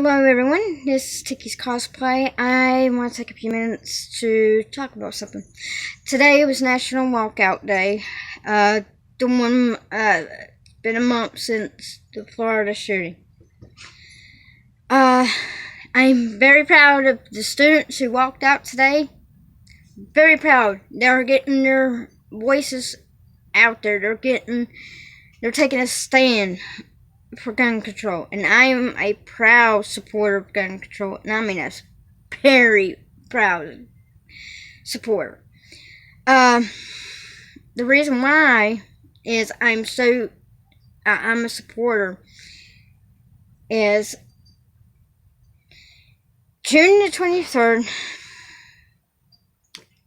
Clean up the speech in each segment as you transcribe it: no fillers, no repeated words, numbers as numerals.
Hello everyone, this is Tiki's Cosplay. I want to take a few minutes to talk about something. Today was National Walkout Day. Been a month since the Florida shooting. I'm very proud of the students who walked out today. Very proud. They're getting their voices out there. They're taking a stand for gun control, and I am a proud supporter of gun control, and I mean a very proud supporter. The reason why is I'm a supporter is June the 23rd,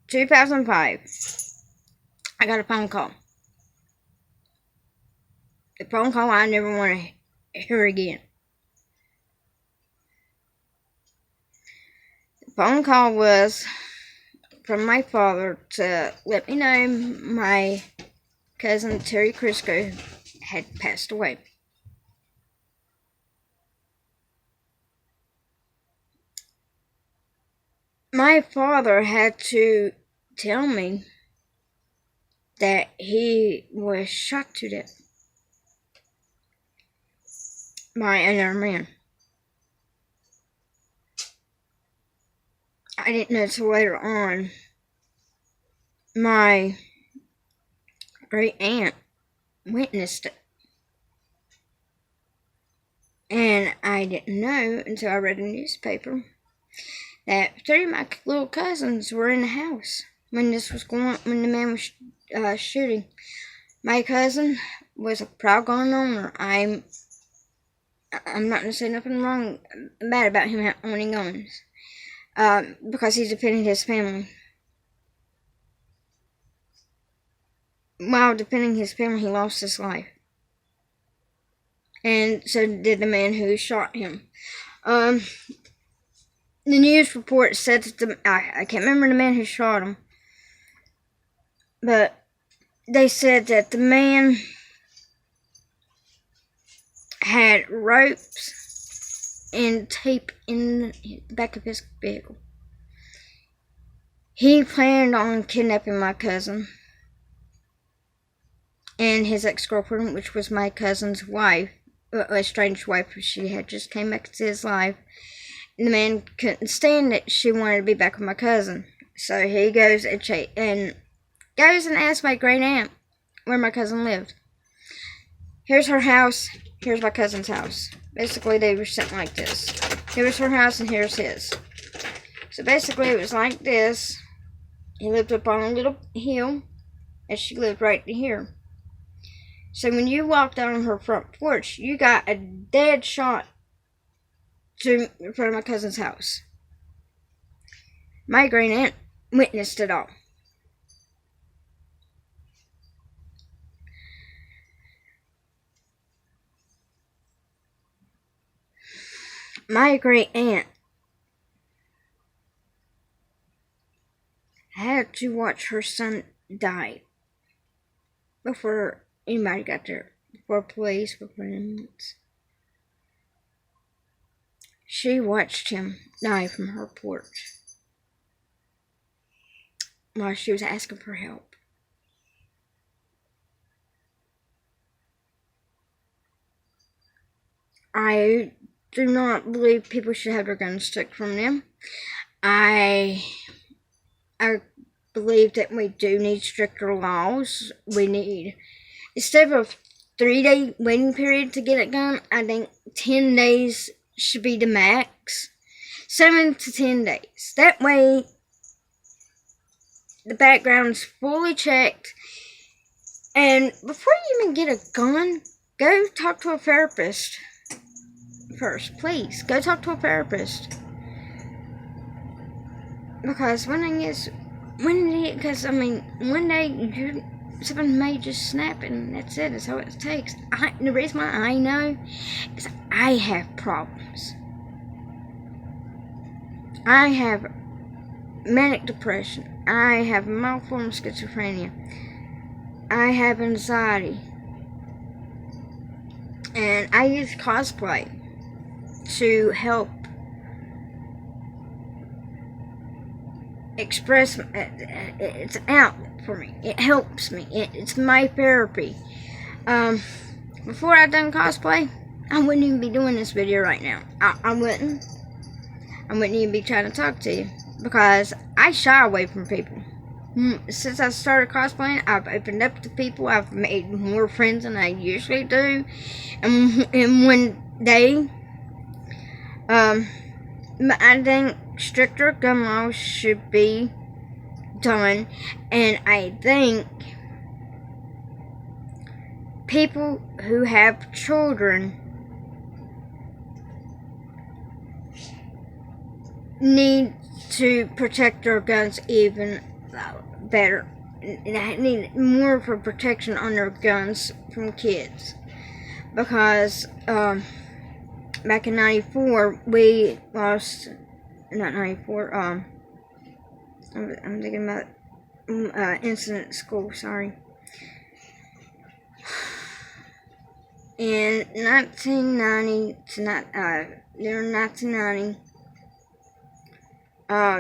2005, I got a phone call. The phone call I never want to hear again. The phone call was from my father to let me know my cousin Terry Crisco had passed away. My father had to tell me that he was shot to death by another man. I didn't know until later on. My great aunt witnessed it. And I didn't know until I read a newspaper that 3 of my little cousins were in the house when the man was shooting. My cousin was a proud gun owner. I'm not going to say nothing wrong about him owning guns, because he defended his family. While defending his family, he lost his life. And so did the man who shot him. The news report said that I can't remember the man who shot him, but they said that the man had ropes and tape in the back of his vehicle. He planned on kidnapping my cousin and his ex-girlfriend, which was my cousin's wife, a estranged wife. She had just came back into his life. And the man couldn't stand it. She wanted to be back with my cousin. So he goes and asks my great aunt where my cousin lived. Here's her house. Here's my cousin's house. Basically, they were sitting like this. Here's her house and here's his. So basically, it was like this. He lived up on a little hill, and she lived right here. So when you walked out on her front porch, you got a dead shot in front of my cousin's house. My great aunt witnessed it all. My great aunt had to watch her son die before anybody got there, before police, before ambulance. She watched him die from her porch while she was asking for help. I do not believe people should have their guns took from them. I believe that we do need stricter laws. We need, instead of a 3-day waiting period to get a gun, I think 10 days should be the max. 7 to 10 days. That way, the background's fully checked. And before you even get a gun, go talk to a therapist first. Please, go talk to a therapist. Because one day something may just snap and that's it. That's all it takes. The reason why I know is I have problems. I have manic depression. I have mild form of schizophrenia. I have anxiety. And I use cosplay to help express. It's an outlet for me. It helps me. It's my therapy. Before I done cosplay, I wouldn't even be doing this video right now. I wouldn't. I wouldn't even be trying to talk to you because I shy away from people. Since I started cosplaying, I've opened up to people. I've made more friends than I usually do. And when they, I think stricter gun laws should be done, and I think people who have children need to protect their guns even better. They need more of a protection on their guns from kids, because back in '94 we lost, not '94. I'm thinking about incident at school. Sorry. In 1990 to 1990,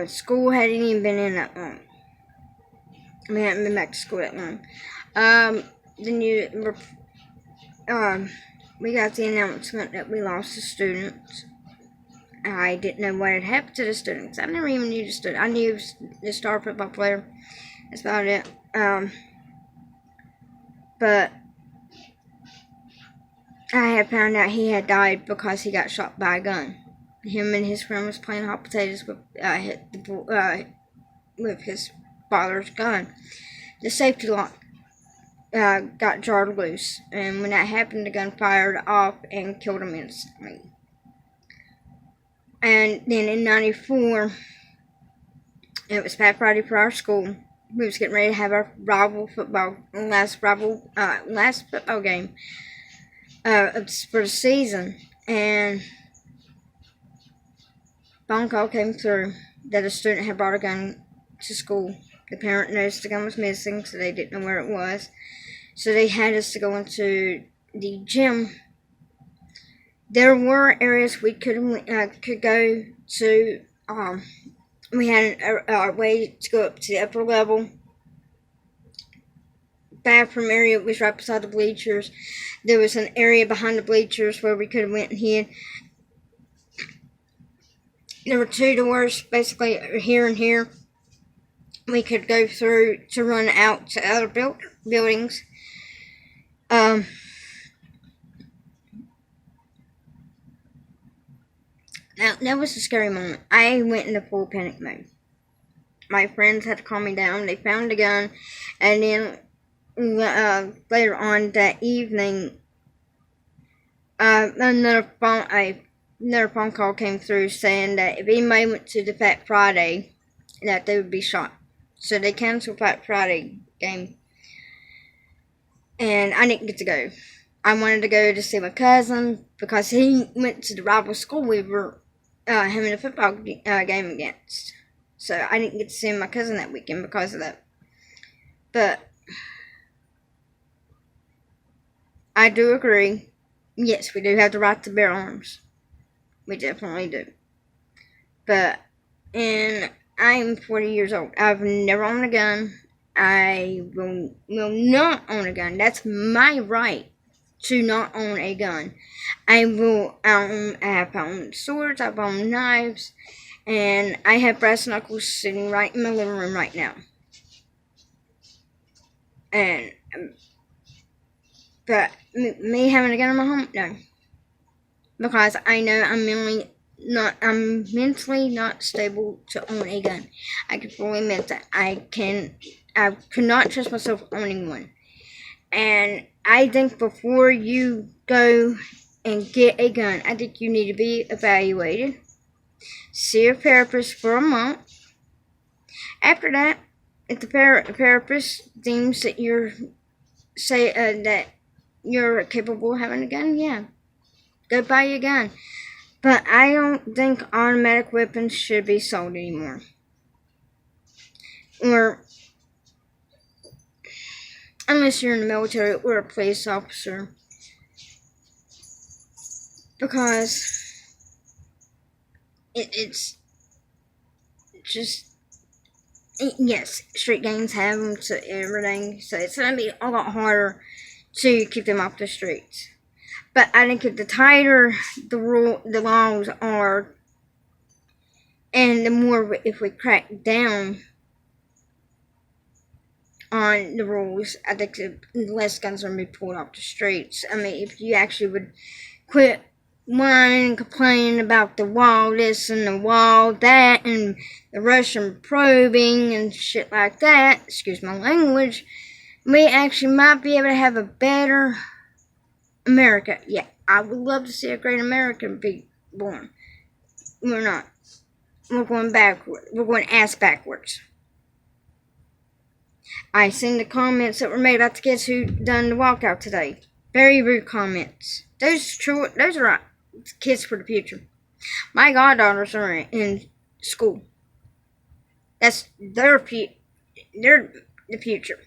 school hadn't even been in that long. We hadn't been back to school that long. We got the announcement that we lost the students. I didn't know what had happened to the students. I never even knew the student. I knew the star football player. That's about it. But I had found out he had died because he got shot by a gun. Him and his friend was playing hot potatoes with his father's gun. The safety lock got jarred loose, and when that happened, the gun fired off and killed him instantly. And then in '94, it was Fat Friday for our school. We was getting ready to have our last football game for the season, and phone call came through that a student had brought a gun to school. The parent noticed the gun was missing, so they didn't know where it was. So they had us to go into the gym. There were areas we could go to. We had a way to go up to the upper level. Bathroom area was right beside the bleachers. There was an area behind the bleachers where we could have went and hid. There were two doors, basically here and here. We could go through to run out to other buildings. Now, that was a scary moment. I went into full panic mode. My friends had to calm me down. They found a gun, and then later on that evening, another phone call came through saying that if anybody went to the Fat Friday, that they would be shot. So they canceled Fat Friday game, and I didn't get to go. I wanted to go to see my cousin because he went to the rival school we were having a football game against. So I didn't get to see my cousin that weekend because of that. But I do agree. Yes, we do have the right to bear arms. We definitely do. But, and I'm 40 years old. I've never owned a gun. I will not own a gun. That's my right to not own a gun. I have owned swords, I've owned knives, and I have brass knuckles sitting right in my living room right now. And, but me having a gun in my home, no. Because I know I'm mentally not stable to own a gun. I can fully admit that. I could not trust myself owning one. And I think before you go and get a gun, I think you need to be evaluated. See a therapist for a month. After that, if the therapist deems that that you're capable of having a gun, yeah, go buy a gun. But I don't think automatic weapons should be sold anymore. Or unless you're in the military or a police officer. Because it's just, yes, street gangs have them to everything, so it's gonna be a lot harder to keep them off the streets. But I think if the tighter the laws are, and the more if we crack down on the rules, I think the less guns are going to be pulled off the streets. I mean, if you actually would quit whining and complaining about the wall this and the wall that and the Russian probing and shit like that, excuse my language, we actually might be able to have a better America. Yeah, I would love to see a great America be born. We're not. We're going backward. We're going ass backwards. I seen the comments that were made about the kids who done the walkout today. Very rude comments. Those are kids for the future. My goddaughters are in school. They're the future.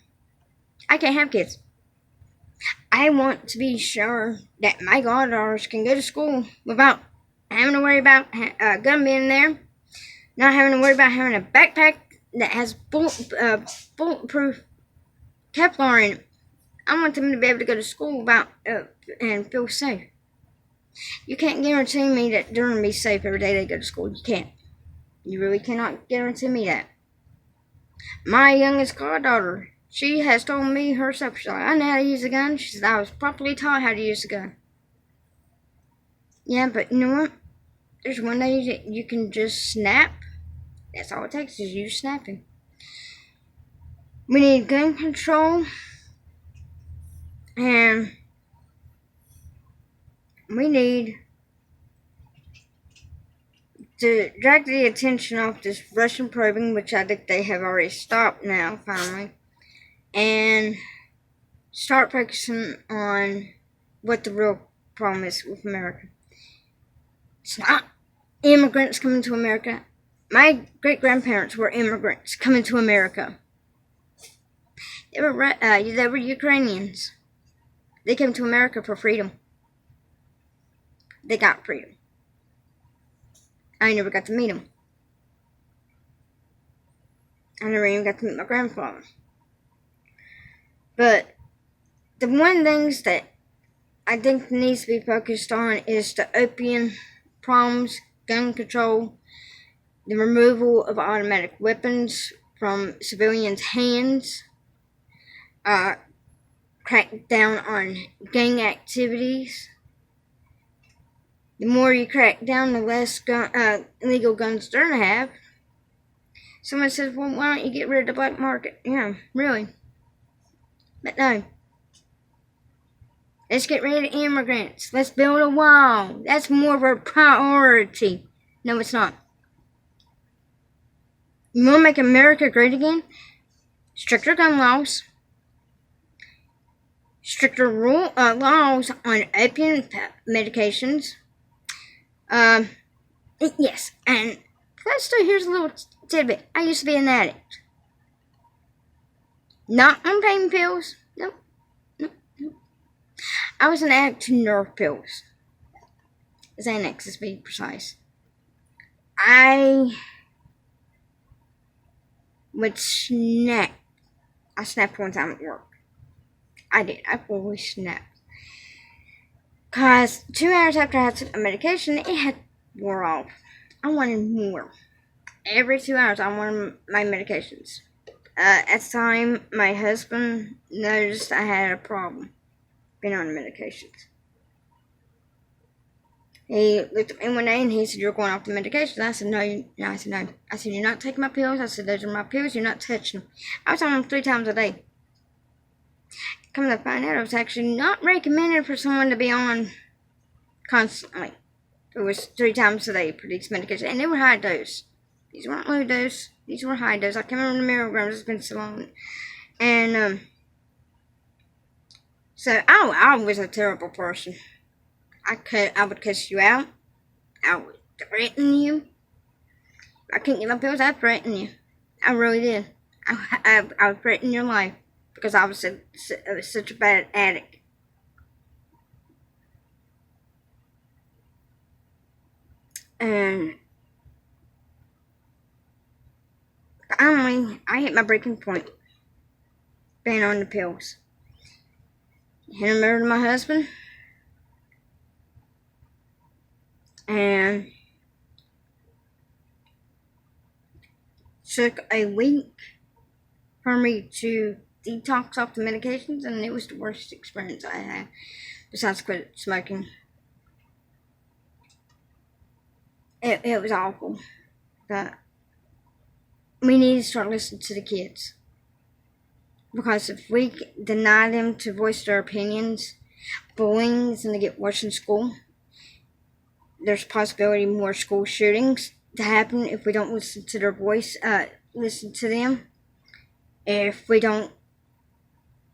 I can't have kids. I want to be sure that my goddaughters can go to school without having to worry about a gun being there, not having to worry about having a backpack that has bulletproof Kevlar in it. I want them to be able to go to school without and feel safe. You can't guarantee me that they're going to be safe every day they go to school. You can't. You really cannot guarantee me that. My youngest goddaughter, she has told me herself, she's like, I know how to use a gun. She said, I was properly taught how to use a gun. Yeah, but you know what? There's one day that you can just snap. That's all it takes is you snapping. We need gun control. And we need to drag the attention off this Russian probing, which I think they have already stopped now, finally, and start focusing on what the real problem is with America. It's not immigrants coming to America. My great-grandparents were immigrants coming to America. They were Ukrainians. They came to America for freedom. They got freedom. I never got to meet them. I never even got to meet my grandfather. But the one things that I think needs to be focused on is the opium problems, gun control, the removal of automatic weapons from civilians' hands, crack down on gang activities. The more you crack down, the less illegal guns they're going to have. Someone says, well, why don't you get rid of the black market? Yeah, really. But no. Let's get rid of immigrants. Let's build a wall. That's more of a priority. No, it's not. You want to make America great again? Stricter gun laws. Stricter laws on opium medications. Yes, and plus, here's a little tidbit. I used to be an addict. Not on pain pills. Nope. I was an addict to nerve pills. Xanax, to be precise. I would snap. I snapped one time at work. I did. I fully snapped. Because 2 hours after I took the medication, it had wore off. I wanted more. Every 2 hours, I wanted my medications. At the time, my husband noticed I had a problem being on the medications. He looked at me one day and he said, you're going off the medications. I said, no. I said, no. I said, you're not taking my pills. I said, those are my pills. You're not touching them. I was on them 3 times a day. Come to find out, it was actually not recommended for someone to be on constantly. It was 3 times a day for these medications. And they were high dose. These weren't low dose. These were high dose. I can't remember the milligrams. It's been so long. And, so I was a terrible person. I would cuss you out. I would threaten you. If I couldn't get my pills, I'd threaten you. I really did. I would threaten your life because I was such a bad addict. And I hit my breaking point. Being on the pills. Handed them over to my husband. And took a week for me to detox off the medications, and it was the worst experience I had besides quit smoking. It was awful, but we need to start listening to the kids, because if we deny them to voice their opinions, bullying is going to get worse in school. There's possibility more school shootings to happen if we don't listen to their voice, listen to them. If we don't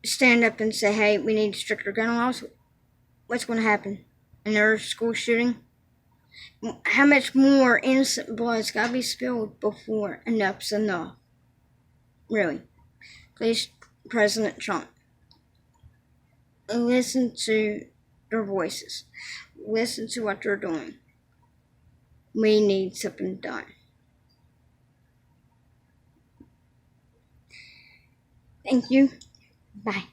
stand up and say, hey, we need stricter gun laws, what's going to happen? Another school shooting? How much more innocent blood's got to be spilled before enough's enough? Really. Please, President Trump, listen to their voices. Listen to what they're doing. We need something done. Thank you. Bye.